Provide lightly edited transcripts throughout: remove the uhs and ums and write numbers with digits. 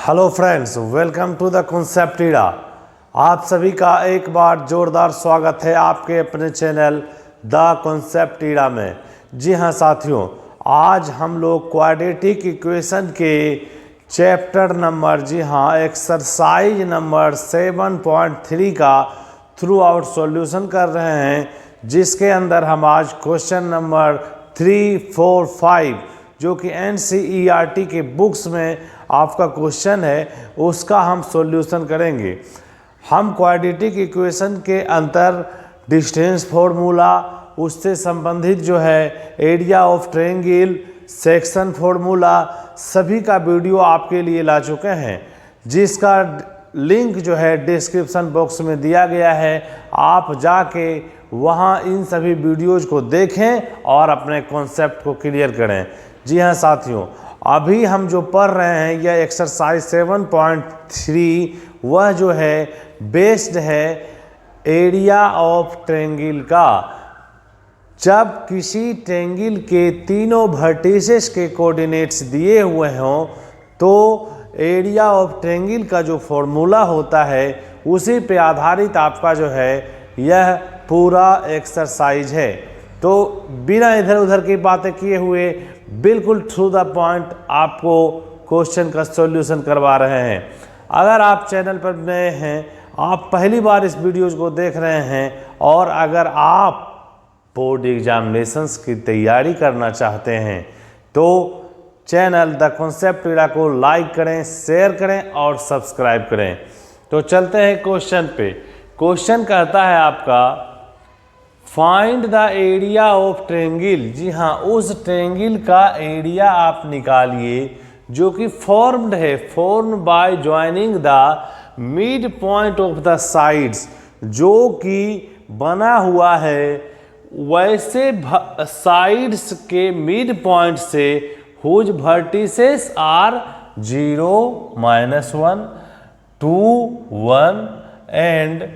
Hello friends, welcome to the concept ईड़ा। आप सभी का एक बार जोरदार स्वागत है आपके अपने चैनल द कॉन्सेप्ट ईड़ा में। जी हाँ साथियों, आज हम लोग क्वाड्रेटिक इक्वेशन के चैप्टर नंबर एक्सरसाइज नंबर 7.3 का थ्रू आउट सॉल्यूशन कर रहे हैं, जिसके अंदर हम आज क्वेश्चन नंबर 3, 4, 5 जो कि NCERT के बुक्स में आपका क्वेश्चन है उसका हम सॉल्यूशन करेंगे। हम क्वाड्रेटिक इक्वेशन के अंतर डिस्टेंस फार्मूला, उससे संबंधित जो है area of triangle, section formula सभी का वीडियो आपके लिए ला चुके हैं, जिसका लिंक जो है डिस्क्रिप्शन बॉक्स में दिया गया है। आप जाके वहाँ इन सभी वीडियोज़ को देखें और अपने कॉन्सेप्ट को क्लियर करें। जी हाँ साथियों, अभी हम जो पढ़ रहे हैं यह एक्सरसाइज 7.3 वह जो है बेस्ड है एरिया ऑफ ट्रायंगल का। जब किसी ट्रायंगल के तीनों वर्टिसेस के कोऑर्डिनेट्स दिए हुए हों तो एरिया ऑफ ट्रायंगल का जो फॉर्मूला होता है उसी पे आधारित आपका जो है यह पूरा एक्सरसाइज है। तो बिना इधर उधर की बातें किए हुए बिल्कुल थ्रू द पॉइंट आपको क्वेश्चन का सॉल्यूशन करवा रहे हैं। अगर आप चैनल पर नए हैं, आप पहली बार इस वीडियोज़ को देख रहे हैं और अगर आप बोर्ड एग्जामिनेशंस की तैयारी करना चाहते हैं तो चैनल द कॉन्सेप्ट ईड़ा को लाइक करें, शेयर करें और सब्सक्राइब करें। तो चलते हैं क्वेश्चन पे। क्वेश्चन कहता है आपका find the area of triangle. जी हाँ, उस ट्रायंगल का एरिया आप निकालिए जो कि फॉर्म्ड है, formed by joining the mid point of the sides, जो कि बना हुआ है वैसे साइड्स के मिड पॉइंट से हुज वर्टिसेस आर 0, -1, 2, 1 एंड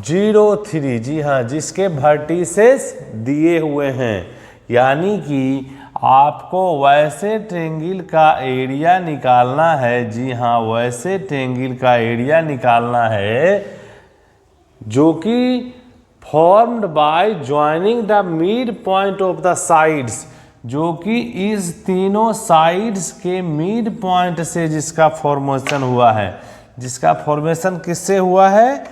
0, 3। जी हाँ, जिसके वर्टिसेस दिए हुए हैं। यानी कि आपको वैसे ट्रायंगल का एरिया निकालना है। जी हाँ, वैसे ट्रायंगल का एरिया निकालना है जो कि formed by joining the mid point of the sides, जो कि इस तीनों साइड्स के मिड पॉइंट से जिसका फॉर्मेशन हुआ है। जिसका फॉर्मेशन किससे हुआ है?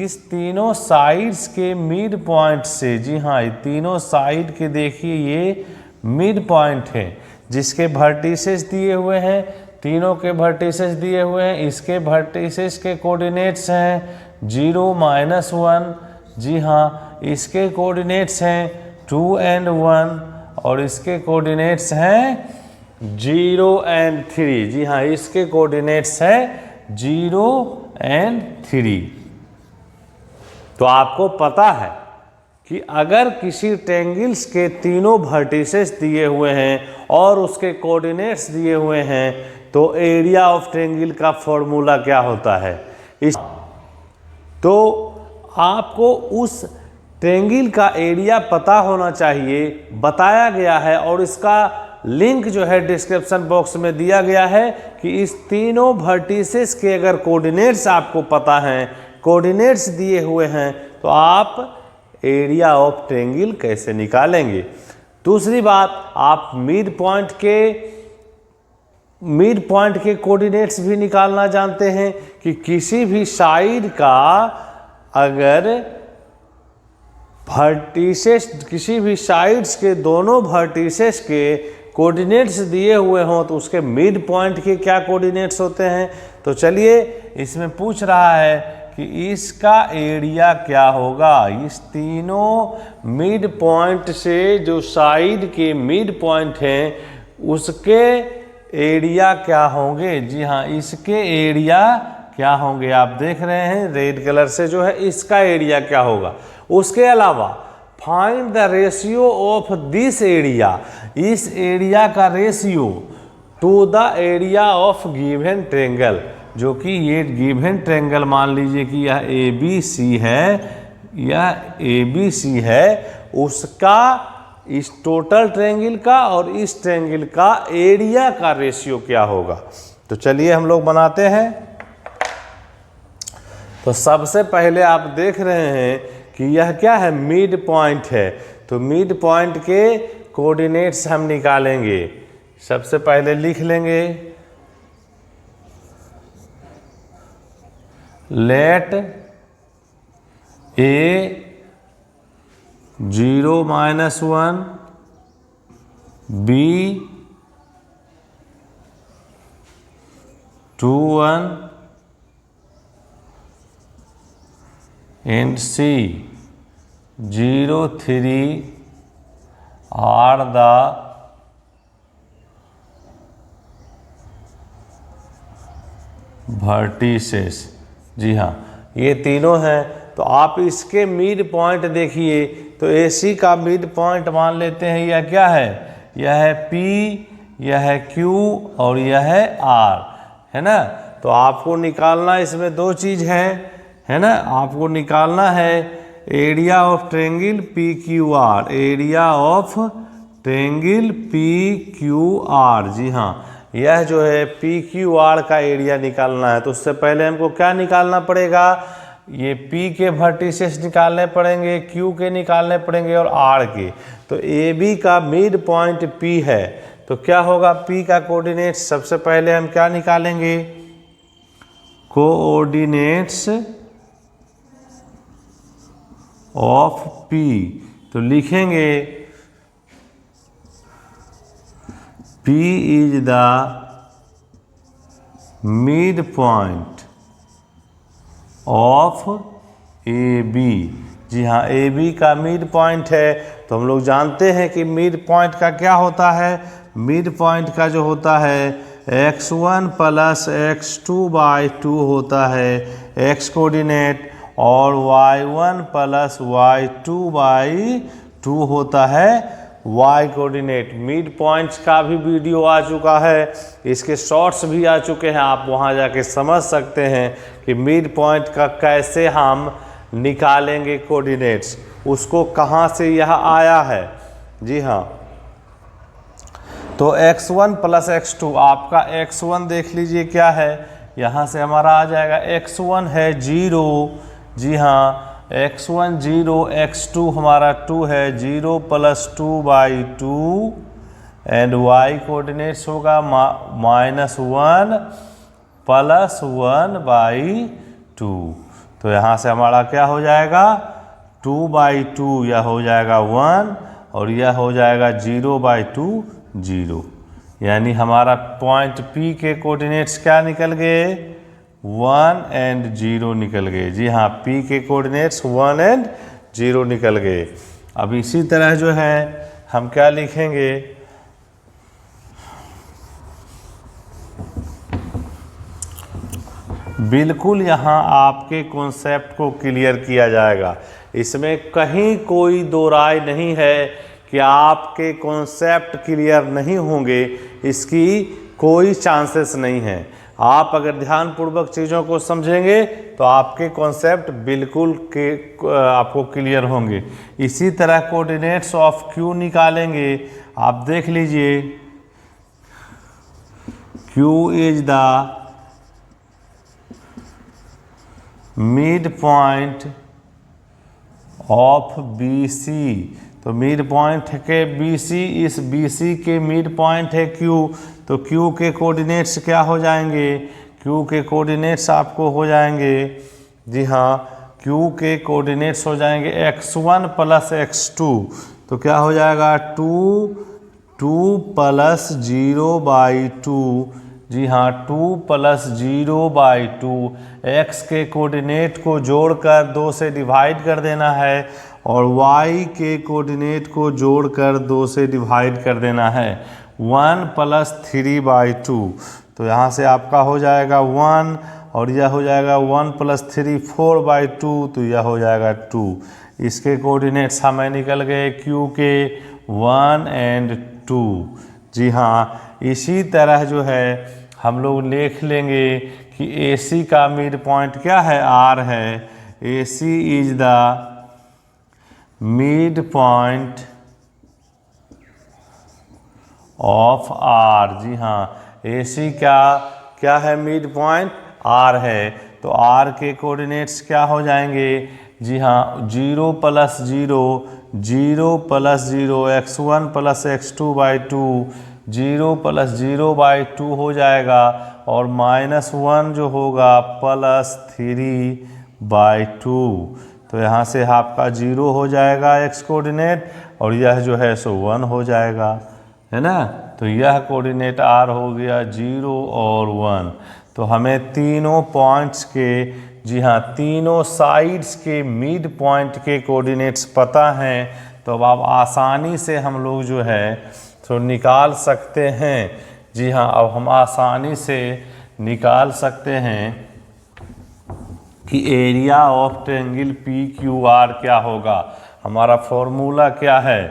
इस तीनों साइड्स के मिड पॉइंट से। जी हाँ, ये तीनों साइड के देखिए ये मिड पॉइंट है, जिसके वर्टिसेस दिए हुए हैं, तीनों के वर्टिसेस दिए हुए हैं। इसके वर्टिसेस के कोऑर्डिनेट्स हैं 0, -1। जी हाँ, इसके कोऑर्डिनेट्स हैं 2 और 1 और इसके कोऑर्डिनेट्स हैं 0 और 3। जी हाँ, इसके कोऑर्डिनेट्स हैं 0 और 3। तो आपको पता है कि अगर किसी ट्रायंगल्स के तीनों वर्टिसेस दिए हुए हैं और उसके कोऑर्डिनेट्स दिए हुए हैं तो एरिया ऑफ ट्रायंगल का फॉर्मूला क्या होता है। तो आपको उस ट्रायंगल का एरिया पता होना चाहिए, बताया गया है और इसका लिंक जो है डिस्क्रिप्शन बॉक्स में दिया गया है कि इस तीनों वर्टिसेस के अगर कोऑर्डिनेट्स आपको पता हैं, कोऑर्डिनेट्स दिए हुए हैं, तो आप एरिया ऑफ ट्रायंगल कैसे निकालेंगे। दूसरी बात, आप मिड पॉइंट के कोऑर्डिनेट्स भी निकालना जानते हैं कि किसी भी साइड का अगर वर्टिसेस, किसी भी साइड्स के दोनों वर्टिसेस के कोऑर्डिनेट्स दिए हुए हों तो उसके मिड पॉइंट के क्या कोऑर्डिनेट्स होते हैं। तो चलिए, इसमें पूछ रहा है कि इसका एरिया क्या होगा। इस तीनों मिड पॉइंट से जो साइड के मिड पॉइंट हैं उसके एरिया क्या होंगे। जी हाँ, इसके एरिया क्या होंगे आप देख रहे हैं रेड कलर से जो है, इसका एरिया क्या होगा। उसके अलावा find the ratio of this area, इस एरिया का ratio two the area of given triangle, जो कि ये गिवन ट्रायंगल मान लीजिए कि यह ABC है, यह ABC है, उसका इस टोटल ट्रायंगल का और इस ट्रायंगल का एरिया का रेशियो क्या होगा। तो चलिए हम लोग बनाते हैं। तो सबसे पहले आप देख रहे हैं कि यह क्या है, मिड पॉइंट है। तो मिड पॉइंट के कोऑर्डिनेट्स हम निकालेंगे। सबसे पहले लिख लेंगे let A 0 -1 B 2 1 and C 0 3 are the vertices। जी हाँ, ये तीनों हैं। तो आप इसके मिड पॉइंट देखिए, तो AC का मिड पॉइंट मान लेते हैं यह क्या है, यह है P, यह है Q और यह है R, है ना। तो आपको निकालना इसमें दो चीज़ है ना। आपको निकालना है area of triangle PQR, area of triangle PQR। जी हाँ, यह जो है PQR का एरिया निकालना है। तो उससे पहले हमको क्या निकालना पड़ेगा, ये P के वर्टिसेस निकालने पड़ेंगे, Q के निकालने पड़ेंगे और R के। तो AB का मिड पॉइंट P है, तो क्या होगा P का कोऑर्डिनेट्स। सबसे पहले हम क्या निकालेंगे, कोऑर्डिनेट्स ऑफ P। तो लिखेंगे P is the mid point of AB। जी हाँ, AB का मिड पॉइंट है। तो हम लोग जानते हैं कि मिड पॉइंट का क्या होता है, मिड पॉइंट का जो होता है x1 प्लस x2/2 होता है x कोऑर्डिनेट, और y1 प्लस y2/2 होता है y कोऑर्डिनेट। मिड पॉइंट्स का भी वीडियो आ चुका है, इसके शॉर्ट्स भी आ चुके हैं, आप वहां जाके समझ सकते हैं कि मिड पॉइंट का कैसे हम निकालेंगे कोऑर्डिनेट्स, उसको कहां से यह आया है। जी हाँ, तो x1 प्लस x2, आपका x1 देख लीजिए क्या है, यहाँ से हमारा आ जाएगा x1 है 0। जी हाँ, x1 0, x2 हमारा 2 है, 0 प्लस 2/2 एंड y कोऑर्डिनेट्स होगा -1 प्लस 1/2। तो यहाँ से हमारा क्या हो जाएगा, 2/2, यह हो जाएगा 1 और यह हो जाएगा 0/2 0। यानी हमारा पॉइंट P के कोऑर्डिनेट्स क्या निकल गए, 1 एंड 0 निकल गए। जी हाँ, P के कोऑर्डिनेट्स 1 एंड 0 निकल गए। अब इसी तरह जो है हम क्या लिखेंगे, बिल्कुल यहाँ आपके कॉन्सेप्ट को क्लियर किया जाएगा। इसमें कहीं कोई दो राय नहीं है कि आपके कॉन्सेप्ट क्लियर नहीं होंगे, इसकी कोई चांसेस नहीं है। आप अगर ध्यानपूर्वक चीज़ों को समझेंगे तो आपके कॉन्सेप्ट बिल्कुल आपको क्लियर होंगे। इसी तरह कोऑर्डिनेट्स ऑफ Q निकालेंगे। आप देख लीजिए, Q is the mid point of BC। तो मिड पॉइंट के BC, इस BC के मिड पॉइंट है Q। तो Q के कोऑर्डिनेट्स क्या हो जाएंगे, Q के कोऑर्डिनेट्स आपको हो जाएंगे, जी हाँ, Q के कोऑर्डिनेट्स हो जाएंगे x1 प्लस x2। तो क्या हो जाएगा 2 प्लस 0/2। जी हाँ, 2 प्लस 0/2। x के कोऑर्डिनेट को जोड़कर 2 से डिवाइड कर देना है और y के कोऑर्डिनेट को जोड़कर 2 से डिवाइड कर देना है, 1 प्लस 3/2। तो यहाँ से आपका हो जाएगा 1 और यह हो जाएगा 1 प्लस 3 4/2। तो यह हो जाएगा 2। इसके कोऑर्डिनेट्स हमें निकल गए Q के 1 एंड 2। जी हाँ, इसी तरह जो है हम लोग लिख लेंगे कि AC का मिड पॉइंट क्या है, R है। AC is the mid point of R। जी हाँ, AC का क्या है, मिड पॉइंट आर है। तो आर के कोऑर्डिनेट्स क्या हो जाएंगे, जी हाँ 0 + 0, 0 + 0 x1 + x2/2, 0 + 0/2 हो जाएगा, और -1 जो होगा +3/2। तो यहाँ से आपका 0 हो जाएगा x कोऑर्डिनेट, और यह जो है सो 1 हो जाएगा, है ना। तो यह कोऑर्डिनेट r हो गया 0 और 1। तो हमें तीनों पॉइंट्स के, जी हाँ तीनों साइड्स के मिड पॉइंट के कोऑर्डिनेट्स पता हैं। तो अब आप आसानी से हम लोग जो है तो निकाल सकते हैं। जी हाँ, अब हम आसानी से निकाल सकते हैं कि एरिया ऑफ ट्रायंगल PQR क्या होगा। हमारा फॉर्मूला क्या है,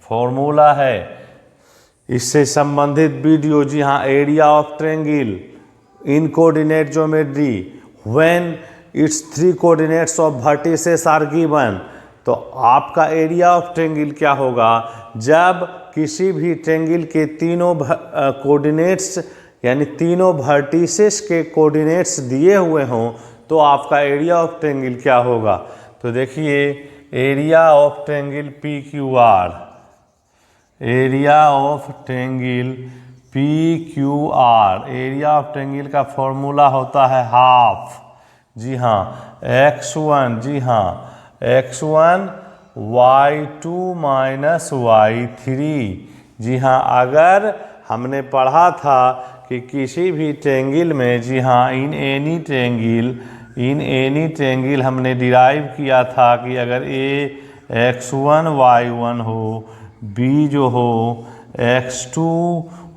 फॉर्मूला है इससे संबंधित वीडियो, जी हाँ, area of triangle in coordinate geometry when it's 3 coordinates of vertices are given. तो आपका एरिया ऑफ ट्रायंगल क्या होगा, जब किसी भी ट्रायंगल के तीनों कोऑर्डिनेट्स यानी तीनों वर्टिसेस के कोऑर्डिनेट्स दिए हुए हों, तो आपका एरिया ऑफ ट्रायंगल क्या होगा। तो देखिए area of triangle PQR, area of triangle PQR, area of triangle का फॉर्मूला होता है हाफ, जी हाँ x1, जी हाँ x1 y2 - y3। जी हाँ, अगर हमने पढ़ा था कि किसी भी ट्रायंगल में, जी हाँ इन एनी ट्रायंगल हमने डिराइव किया था कि अगर a x1 y1 हो, b जो हो x2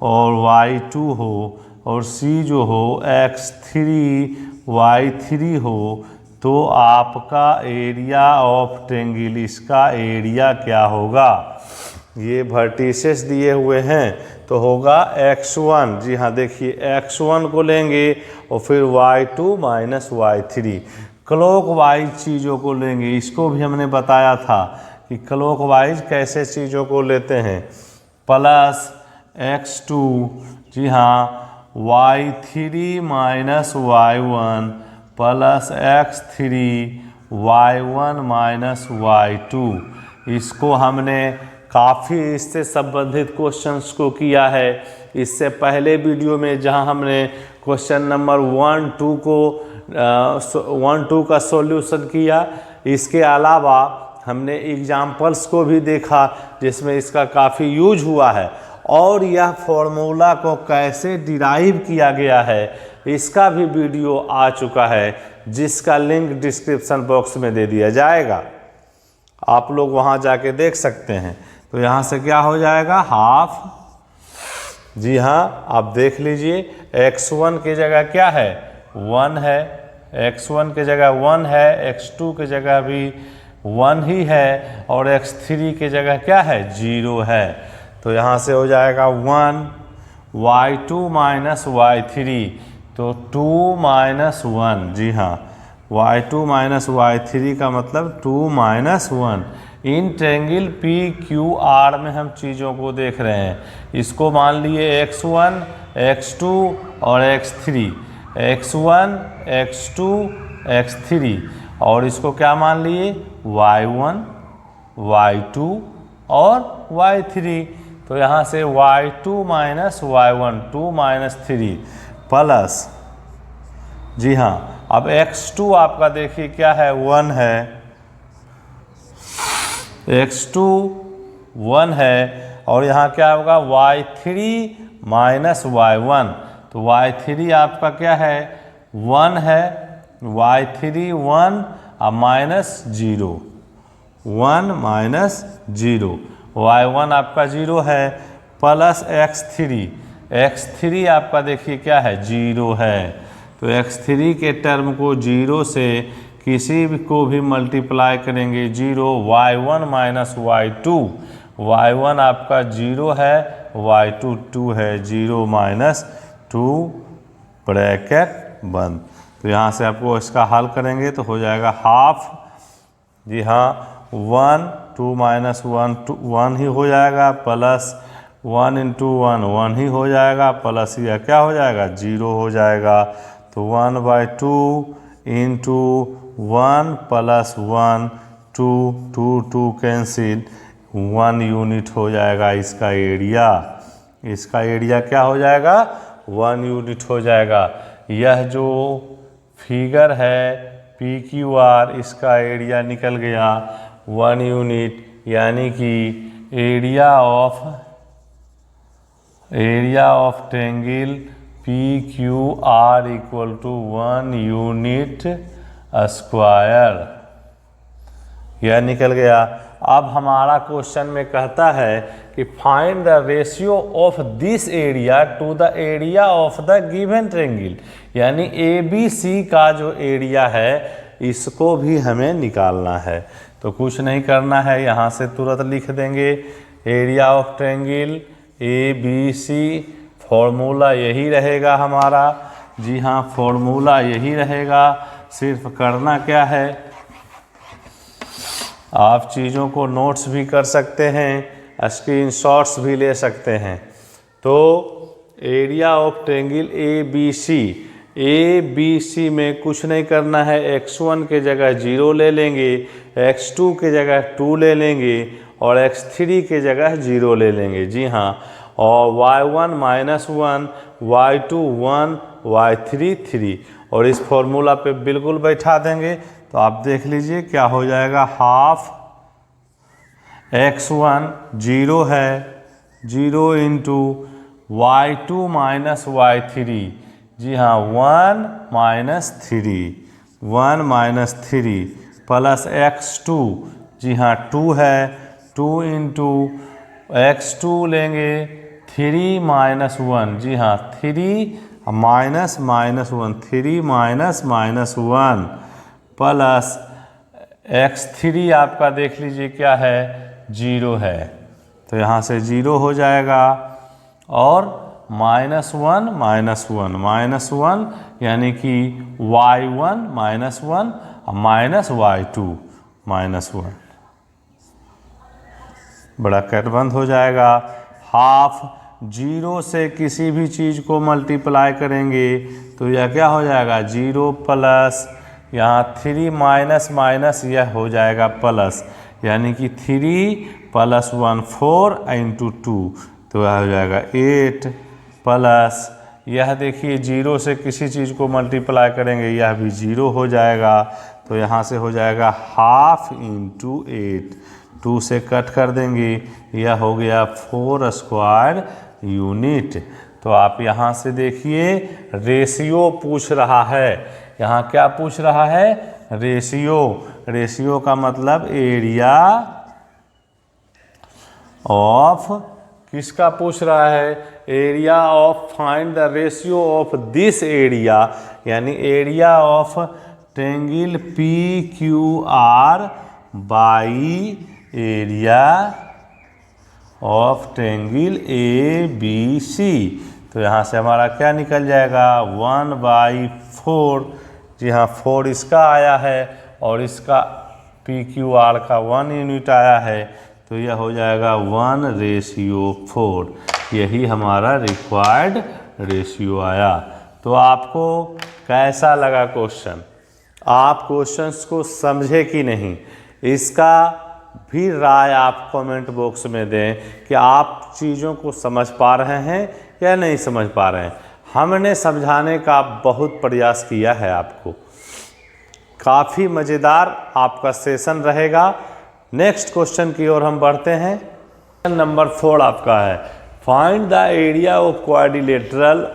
और y2 हो, और c जो हो x3 y3 हो, तो आपका एरिया ऑफ ट्रायंगल, इसका एरिया क्या होगा। ये वर्टिसेस दिए हुए हैं तो होगा x1, जी हाँ देखिए x1 को लेंगे और फिर y2 - y3। क्लॉकवाइज चीज़ों को लेंगे, इसको भी हमने बताया था कि क्लॉकवाइज कैसे चीज़ों को लेते हैं। प्लस x2, जी हाँ y3 - y1 plus x3 y1 - y2। इसको हमने काफ़ी इससे संबंधित क्वेश्चंस को किया है इससे पहले वीडियो में, जहां हमने क्वेश्चन नंबर 1, 2 का सॉल्यूशन किया। इसके अलावा हमने एग्जाम्पल्स को भी देखा जिसमें इसका काफ़ी यूज हुआ है, और यह फॉर्मूला को कैसे डिराइव किया गया है इसका भी वीडियो आ चुका है, जिसका लिंक डिस्क्रिप्शन बॉक्स में दे दिया जाएगा, आप लोग वहां जाके देख सकते हैं। तो यहाँ से क्या हो जाएगा, हाफ, जी हाँ आप देख लीजिए x1 की जगह क्या है 1 है, x1 की जगह 1 है, x2 की जगह भी 1 ही है, और x3 की जगह क्या है 0 है। तो यहाँ से हो जाएगा 1 y2 - y3, तो 2 - 1, जी हाँ y2 - y3 का मतलब 2 - 1। इन ट्रायंगल PQR में हम चीज़ों को देख रहे हैं। इसको मान लिए x1 x2 और x3, x1 x2 x3, और इसको क्या मान लिए y1 y2 और y3। तो यहाँ से y2 - y1 2 - 3 प्लस, जी हाँ अब x2 आपका देखिए क्या है 1 है, x2 1 है, और यहाँ क्या होगा y3 - y1। तो y3 आपका क्या है 1 है, y3 1 और -0, 1 - 0, y1 आपका 0 है, प्लस x3 आपका देखिए क्या है 0 है। तो x3 के टर्म को 0 से किसी भी को भी मल्टीप्लाई करेंगे 0, y1 - y2, y1 आपका 0 है, y2 2 है, 0 - 2 ब्रैकेट बंद। तो यहाँ से आपको इसका हल करेंगे तो हो जाएगा हाफ, जी हाँ 1 2 - 1 1 ही हो जाएगा, प्लस 1 इंटू 1 1 ही हो जाएगा, प्लस यह क्या हो जाएगा 0 हो जाएगा। तो 1/2 इंटू 1 प्लस 1 2 2 2 कैंसिल 1 यूनिट हो जाएगा इसका एरिया। इसका एरिया क्या हो जाएगा 1 यूनिट हो जाएगा। यह जो फिगर है PQR इसका एरिया निकल गया 1 यूनिट, यानी कि area of triangle PQR equal to 1 unit square, यह निकल गया। अब हमारा क्वेश्चन में कहता है कि find the ratio of this area to the area of the given triangle, यानी ABC का जो एरिया है इसको भी हमें निकालना है। तो कुछ नहीं करना है, यहाँ से तुरंत लिख देंगे area of triangle ABC, formula यही रहेगा हमारा। जी हाँ, फॉर्मूला यही रहेगा। सिर्फ करना क्या है, आप चीज़ों को नोट्स भी कर सकते हैं, स्क्रीनशॉट्स भी ले सकते हैं। तो एरिया ऑफ ट्रायंगल ABC में कुछ नहीं करना है, x1 के जगह 0 ले लेंगे, x2 के जगह 2 ले लेंगे और x3 के जगह 0 ले लेंगे। जी हाँ, और y1 -1, y2 1, y3 3 और इस फॉर्मूला पे बिल्कुल बैठा देंगे। तो आप देख लीजिए क्या हो जाएगा, हाफ x1 0 है, 0 इंटू y2 माइनस y3, जी हाँ 1 माइनस 3 प्लस x2, जी हाँ 2 है, 2 इंटू x2 लेंगे 3 माइनस 1, जी हाँ 3 माइनस 1, 3 माइनस 1 प्लस x3 आपका देख लीजिए क्या है 0 है, तो यहाँ से 0 हो जाएगा और -1 यानी कि y1 -1 माइनस y2 -1, बड़ा कट बंद हो जाएगा। हाफ 0 से किसी भी चीज़ को मल्टीप्लाई करेंगे तो यह क्या हो जाएगा 0 प्लस यहाँ 3 माइनस यह हो जाएगा प्लस, यानी कि 3 प्लस 1 4 इंटू 2, तो यह हो जाएगा 8 प्लस यह देखिए 0 से किसी चीज़ को मल्टीप्लाई करेंगे यह भी 0 हो जाएगा, तो यहाँ से हो जाएगा हाफ इंटू 8, 2 से कट कर देंगे, यह हो गया 4 स्क्वायर यूनिट। तो आप यहाँ से देखिए रेशियो पूछ रहा है, यहाँ क्या पूछ रहा है रेशियो का मतलब एरिया ऑफ किसका पूछ रहा है, area of, find the ratio of this area, यानी area of triangle PQR by area of triangle ABC। तो यहाँ से हमारा क्या निकल जाएगा 1/4, जी हाँ 4 इसका आया है और इसका PQR का 1 यूनिट आया है, तो यह हो जाएगा 1/4, यही हमारा रिक्वायर्ड रेशियो आया। तो आपको कैसा लगा क्वेश्चन, आप क्वेश्चंस को समझे कि नहीं, इसका भी राय आप कमेंट बॉक्स में दें कि आप चीज़ों को समझ पा रहे हैं या नहीं समझ पा रहे हैं। हमने समझाने का बहुत प्रयास किया है आपको, काफ़ी मज़ेदार आपका सेशन रहेगा। नेक्स्ट क्वेश्चन की ओर हम बढ़ते हैं। क्वेश्चन नंबर 4 आपका है, find the area of quadrilateral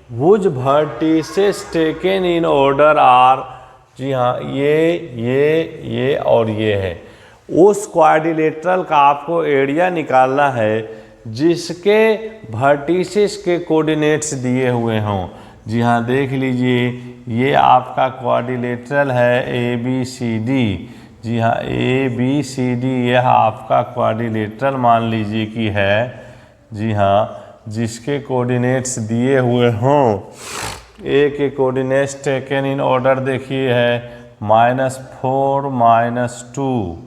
which vertices taken in order are, जी हाँ ये और ये है। उस क्वाड्रिलेटरल का आपको एरिया निकालना है जिसके वर्टिसेस के कोऑर्डिनेट्स दिए हुए हों। जी हाँ देख लीजिए ये आपका क्वाड्रिलेटरल है ABCD, जी हाँ ABCD यह आपका क्वाड्रिलेटरल मान लीजिए कि है, जी हाँ जिसके कोऑर्डिनेट्स दिए हुए हों। ए के कोऑर्डिनेट्स टेकन इन ऑर्डर देखिए है -4 -2,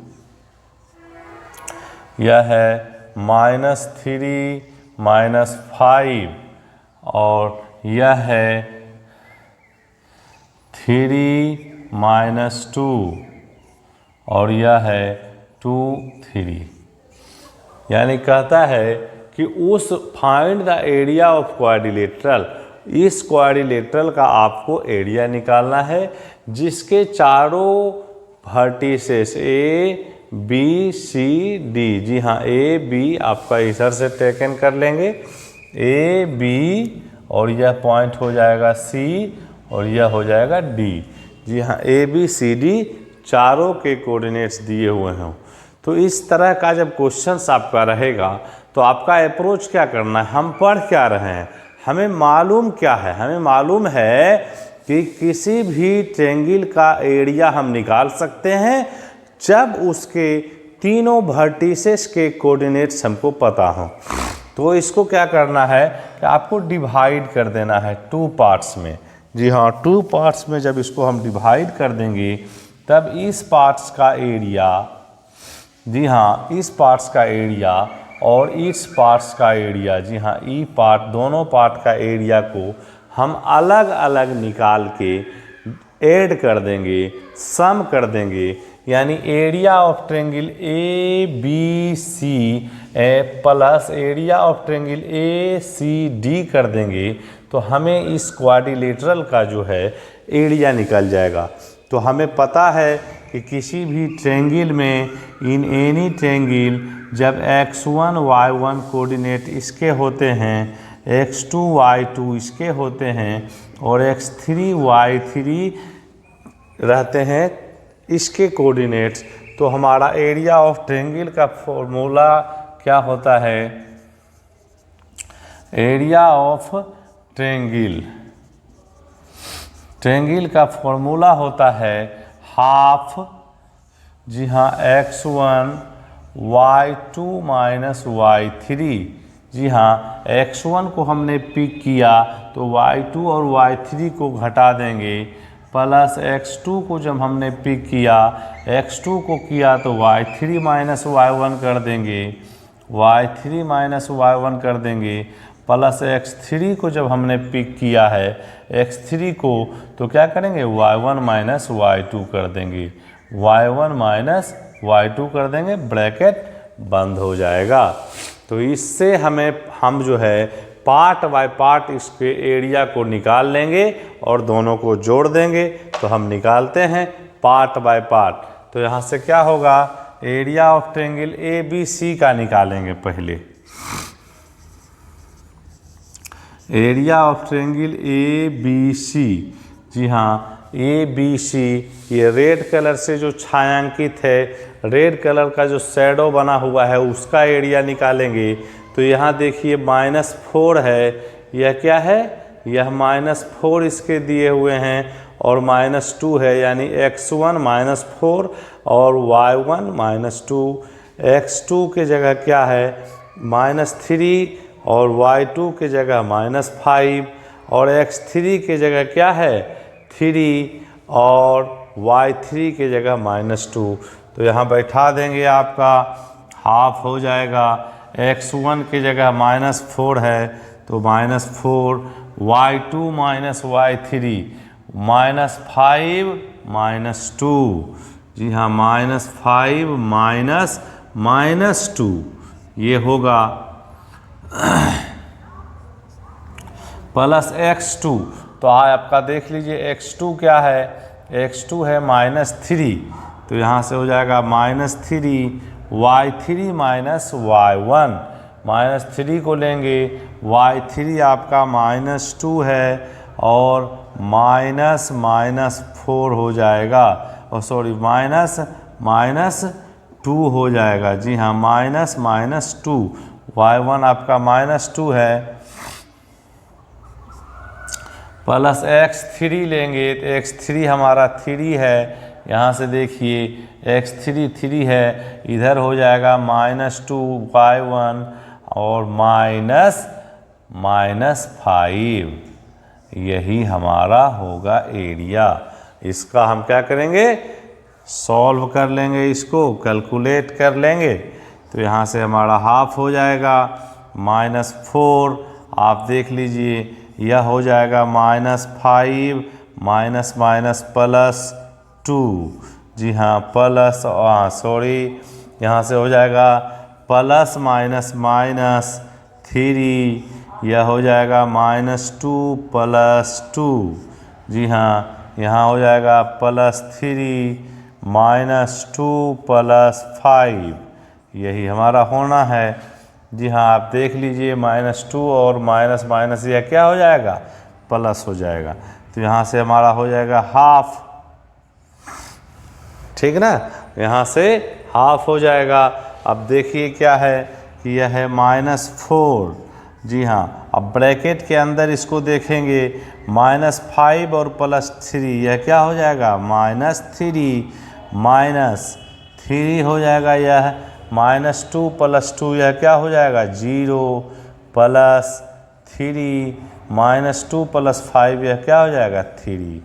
यह है -3 -5 और यह है 3 -2 और यह है 2 3। यानी कहता है कि उस find the area of quadrilateral, इस क्वाड्रिलेटरल का आपको एरिया निकालना है जिसके चारों vertices A B C D, जी हाँ ए बी आपका इधर से टेकन कर लेंगे, ए बी और यह पॉइंट हो जाएगा सी और यह हो जाएगा डी। जी हाँ ए बी सी डी चारों के कोऑर्डिनेट्स दिए हुए हैं। तो इस तरह का जब क्वेश्चंस आपका रहेगा तो आपका अप्रोच क्या करना है, हम पढ़ क्या रहे हैं, हमें मालूम क्या है, हमें मालूम है कि किसी भी ट्रायंगल का एरिया हम निकाल सकते हैं जब उसके तीनों वर्टिसेस के कोऑर्डिनेट्स हमको पता हो। तो इसको क्या करना है कि आपको डिवाइड कर देना है 2 पार्ट्स में। जी हाँ 2 पार्ट्स में जब इसको हम डिवाइड कर देंगे तब इस पार्ट्स का एरिया, जी हाँ इस पार्ट्स का एरिया और इस पार्ट्स का एरिया, जी हाँ ई पार्ट, दोनों पार्ट का एरिया को हम अलग अलग निकाल के ऐड कर देंगे, सम कर देंगे, यानी area of triangle A B C plus area of triangle A C D कर देंगे तो हमें इस क्वाड्रिलेटरल का जो है एरिया निकल जाएगा। तो हमें पता है कि किसी भी ट्रायंगल में, इन एनी ट्रायंगल, जब x1 y1 कोऑर्डिनेट इसके होते हैं, x2 y2 इसके होते हैं और x3 y3 रहते हैं इसके कोऑर्डिनेट्स, तो हमारा एरिया ऑफ ट्रायंगल का फॉर्मूला क्या होता है, एरिया ऑफ ट्रायंगल, ट्रायंगल का फॉर्मूला होता है हाफ, जी हाँ x1 y2 माइनस y3। जी हाँ x1 को हमने पिक किया तो y2 और y3 को घटा देंगे, प्लस x2 को जब हमने पिक किया, x2 को किया तो y3 माइनस y1 कर देंगे, y3 माइनस y1 कर देंगे, प्लस x3 को जब हमने पिक किया है x3 को तो क्या करेंगे y1 माइनस y2 कर देंगे, y1 माइनस y2 कर देंगे, ब्रैकेट बंद हो जाएगा। तो इससे हम जो है पार्ट बाय पार्ट इसके एरिया को निकाल लेंगे और दोनों को जोड़ देंगे। तो हम निकालते हैं पार्ट बाय पार्ट। तो यहाँ से क्या होगा, area of triangle A B C का निकालेंगे पहले, area of triangle A B C. जी हाँ ए बी सी, ये रेड कलर से जो छायांकित है, रेड कलर का जो शैडो बना हुआ है उसका एरिया निकालेंगे। तो यहाँ देखिए -4 है, यह क्या है, यह -4 इसके दिए हुए हैं और -2 है, यानी x1 -4 और y1 -2। x2 के जगह क्या है -3 और y2 के जगह -5 और x3 के जगह क्या है 3 और y3 के जगह -2। तो यहाँ बैठा देंगे, आपका हाफ हो जाएगा। x1 की जगह -4 है तो -4, y2 माइनस y3 -5 -2। जी हाँ -5 -2 ये होगा प्लस x2। तो आपका देख लीजिए x2 क्या है, x2 है -3, तो यहाँ से हो जाएगा -3 y3 माइनस y1, -3 को लेंगे, y3 आपका -2 है और -4 हो जाएगा, और सॉरी -2 हो जाएगा। जी हाँ -2, y1 आपका -2 है, प्लस x3 लेंगे तो x3 हमारा 3 है, यहाँ से देखिए x3 3 है, इधर हो जाएगा -2 y1 और -5, यही हमारा होगा एरिया। इसका हम क्या करेंगे, सॉल्व कर लेंगे, इसको कैलकुलेट कर लेंगे। तो यहाँ से हमारा हाफ हो जाएगा -4, आप देख लीजिए यह हो जाएगा -5 माइनस माइनस +2, जी हाँ प्लस सॉरी यहाँ से हो जाएगा प्लस माइनस माइनस 3, यह हो जाएगा -2 + 2, जी हाँ यहाँ हो जाएगा +3 -2 + 5, यही हमारा होना है। जी हाँ आप देख लीजिए -2 और माइनस माइनस यह क्या हो जाएगा, प्लस हो जाएगा। तो यहाँ से हमारा हो जाएगा हाफ, ठीक ना, यहाँ से हाफ हो जाएगा। अब देखिए क्या है कि यह है -4, जी हाँ अब ब्रैकेट के अंदर इसको देखेंगे -5 और +3, यह क्या हो जाएगा -3 हो जाएगा, यह -2 + 2 यह क्या हो जाएगा 0 +3 -2 + 5 यह क्या हो जाएगा 3।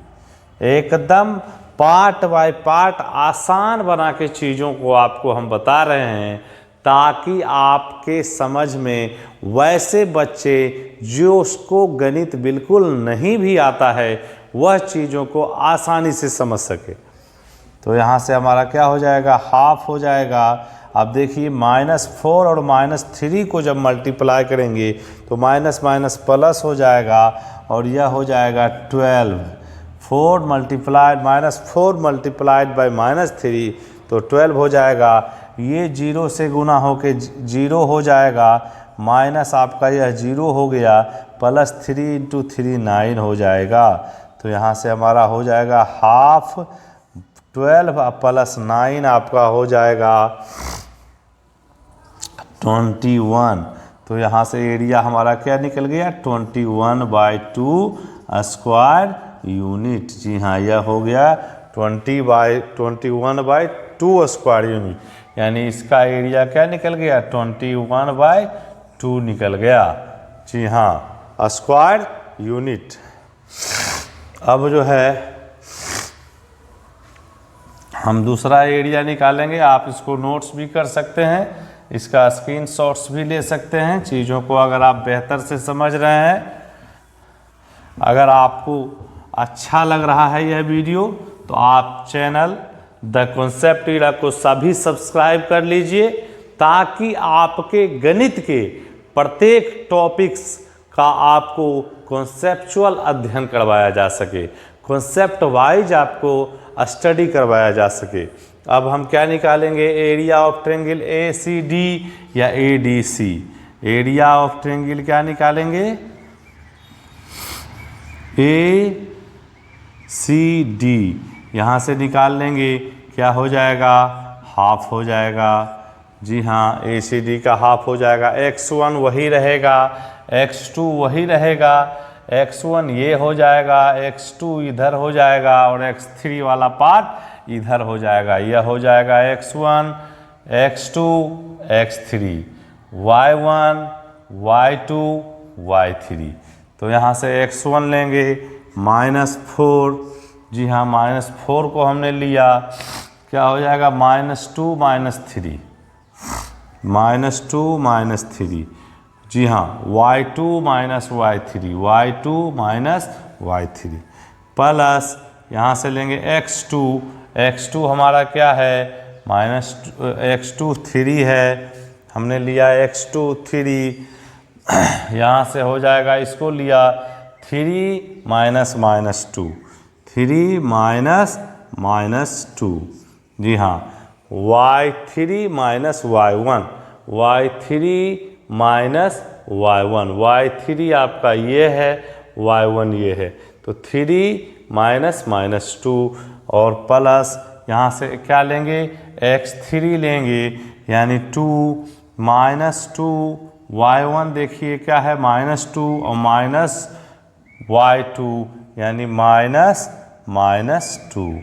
एकदम पार्ट बाय पार्ट आसान बना के चीज़ों को आपको हम बता रहे हैं ताकि आपके समझ में वैसे बच्चे जो उसको गणित बिल्कुल नहीं भी आता है वह चीज़ों को आसानी से समझ सके। तो यहाँ से हमारा क्या हो जाएगा, हाफ हो जाएगा। अब देखिए -4 और -3 को जब मल्टीप्लाई करेंगे तो माइनस माइनस प्लस हो जाएगा और यह हो जाएगा 12। -4 × -3 तो 12 हो जाएगा। ये 0 से गुना होके 0 हो जाएगा, माइनस आपका यह 0 हो गया, +3 × 3 9 हो जाएगा। तो यहाँ से हमारा हो जाएगा हाफ 12 + 9 आपका हो जाएगा 21। तो यहाँ से एरिया हमारा क्या निकल गया 21/2 स्क्वायर यूनिट। जी हाँ यह हो गया 21/2 स्क्वायर यूनिट, यानी इसका एरिया क्या निकल गया 21/2 निकल गया। जी हाँ स्क्वायर यूनिट। अब जो है हम दूसरा एरिया निकालेंगे, आप इसको नोट्स भी कर सकते हैं, इसका स्क्रीनशॉट्स भी ले सकते हैं चीज़ों को अगर आप बेहतर से समझ रहे हैं। अगर आपको अच्छा लग रहा है यह वीडियो तो आप चैनल द कॉन्सेप्ट ईरा को सभी सब्सक्राइब कर लीजिए ताकि आपके गणित के प्रत्येक टॉपिक्स का आपको कॉन्सेप्चुअल अध्ययन करवाया जा सके, कॉन्सेप्ट वाइज आपको स्टडी करवाया जा सके। अब हम क्या निकालेंगे, एरिया ऑफ ट्रायंगल ACD या ADC। एरिया ऑफ ट्रायंगल क्या निकालेंगे ACD, यहाँ से निकाल लेंगे, क्या हो जाएगा हाफ हो जाएगा। जी हाँ ACD का हाफ हो जाएगा, x1 वही रहेगा, x2 वही रहेगा, x1 ये हो जाएगा, x2 इधर हो जाएगा और x3 वाला पार्ट इधर हो जाएगा। यह हो जाएगा x1 x2 x3 y1 y2 y3। तो यहाँ से x1 लेंगे -4, जी हाँ -4 को हमने लिया, क्या हो जाएगा -2 -3 -2 -3। जी हाँ y2 y2 y3 प्लस यहाँ से लेंगे x2 हमारा क्या है x2 3 है, हमने लिया x2 3, यहाँ से हो जाएगा, इसको लिया 3 -2 3 -2। जी हाँ y3 -y1 y3 आपका ये है, y1 ये है, तो 3 -2 और प्लस यहाँ से क्या लेंगे x3 लेंगे, यानी 2 -2 y1 देखिए क्या है -2 और -y2 यानी -2।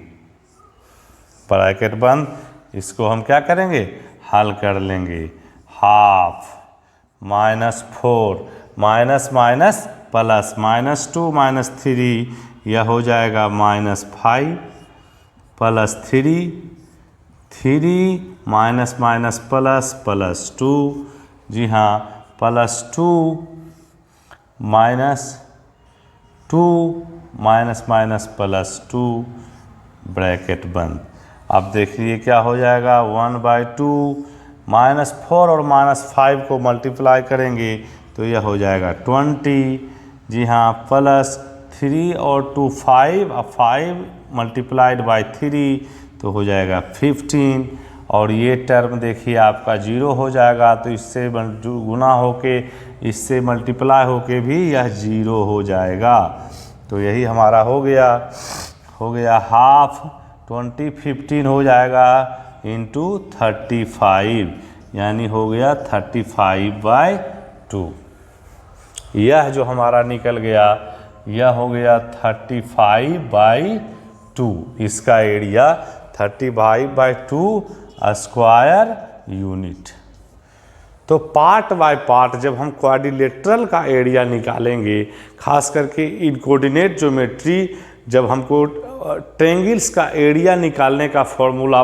ब्रैकेट बंद, इसको हम क्या करेंगे हल कर लेंगे। हाफ -4 माइनस माइनस प्लस -2 -3 यह हो जाएगा -5 + 3 3 माइनस माइनस प्लस प्लस 2, जी हाँ +2 माइनस 2 माइनस माइनस +2 ब्रैकेट बंद। अब देखिए क्या हो जाएगा, 1/2 -4 और -5 को मल्टीप्लाई करेंगे तो यह हो जाएगा 20, जी हाँ +3 और 2 5, अब 5 मल्टीप्लाइड बाई 3 तो हो जाएगा 15, और ये टर्म देखिए आपका 0 हो जाएगा, तो इससे गुना होके इससे मल्टीप्लाई होके भी यह 0 हो जाएगा। तो यही हमारा हो गया हाफ 20 15 हो जाएगा इंटू 35, यानी हो गया 35/2। यह जो हमारा निकल गया यह हो गया 35/2, इसका एरिया 35/2 स्क्वायर यूनिट। तो पार्ट बाय पार्ट जब हम क्वाड्रिलेटरल का एरिया निकालेंगे, खास करके इन कोऑर्डिनेट ज्योमेट्री, जब हमको ट्रायंगल्स का एरिया निकालने का फॉर्मूला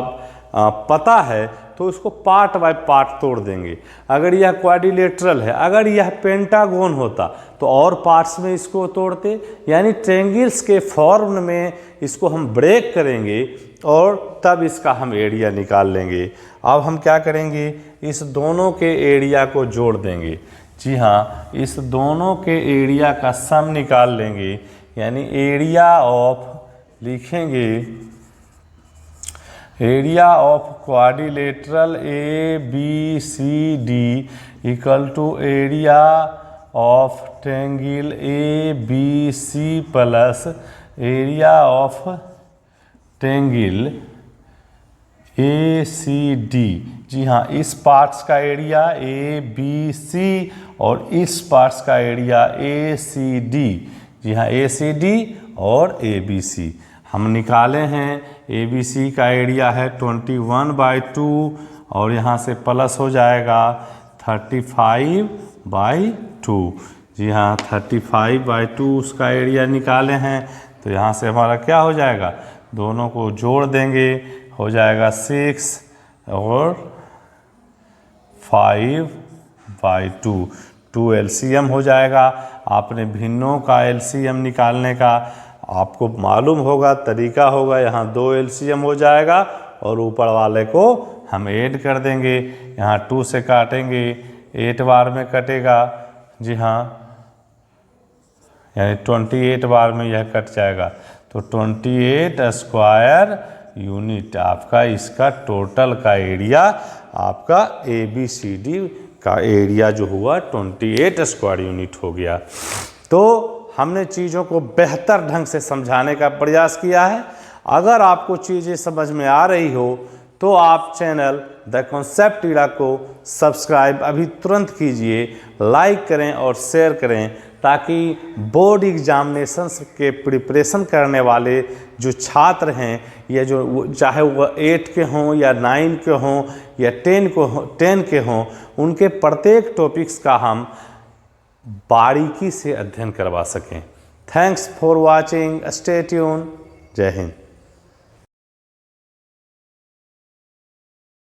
पता है तो उसको पार्ट बाय पार्ट तोड़ देंगे। अगर यह क्वाड्रिलेटरल है, अगर यह पेंटागोन होता तो और पार्ट्स में इसको तोड़ते, यानी ट्रायंगल्स के फॉर्म में इसको हम ब्रेक करेंगे और तब इसका हम एरिया निकाल लेंगे। अब हम क्या करेंगे, इस दोनों के एरिया को जोड़ देंगे। जी हाँ, इस दोनों के एरिया का सम निकाल लेंगे, यानी एरिया ऑफ, लिखेंगे area of quadrilateral ABCD equal to area of triangle ABC plus area of triangle ACD। जी हाँ, इस पार्ट्स का एरिया ABC और इस पार्ट्स का एरिया ACD। जी हाँ, ACD और ABC हम निकाले हैं। ABC का एरिया है 21/2 और यहाँ से प्लस हो जाएगा 35/2। जी हाँ, 35/2 उसका एरिया निकाले हैं, तो यहाँ से हमारा क्या हो जाएगा, दोनों को जोड़ देंगे, हो जाएगा 6 और 5/2। 2 LCM हो जाएगा। आपने भिन्नों का LCM निकालने का आपको मालूम होगा, तरीका होगा। यहाँ 2 LCM हो जाएगा और ऊपर वाले को हम ऐड कर देंगे। यहाँ 2 से काटेंगे, 8 बार में कटेगा। जी हाँ, यानी 28 बार में यह कट जाएगा, तो 28 स्क्वायर यूनिट आपका इसका टोटल का एरिया, आपका ABCD का एरिया जो हुआ 28 स्क्वायर यूनिट हो गया। तो हमने चीज़ों को बेहतर ढंग से समझाने का प्रयास किया है। अगर आपको चीज़ें समझ में आ रही हो तो आप चैनल द कॉन्सेप्ट टीड़ा को सब्सक्राइब अभी तुरंत कीजिए, लाइक करें और शेयर करें, ताकि बोर्ड एग्जामिनेशंस के प्रिपरेशन करने वाले जो छात्र हैं, या जो चाहे वह 8 के हों या 9 के हों या 10 के हों, उनके प्रत्येक टॉपिक्स का हम बारीकी से अध्ययन करवा सकें। Thanks for watching, stay tune. जय हिंद।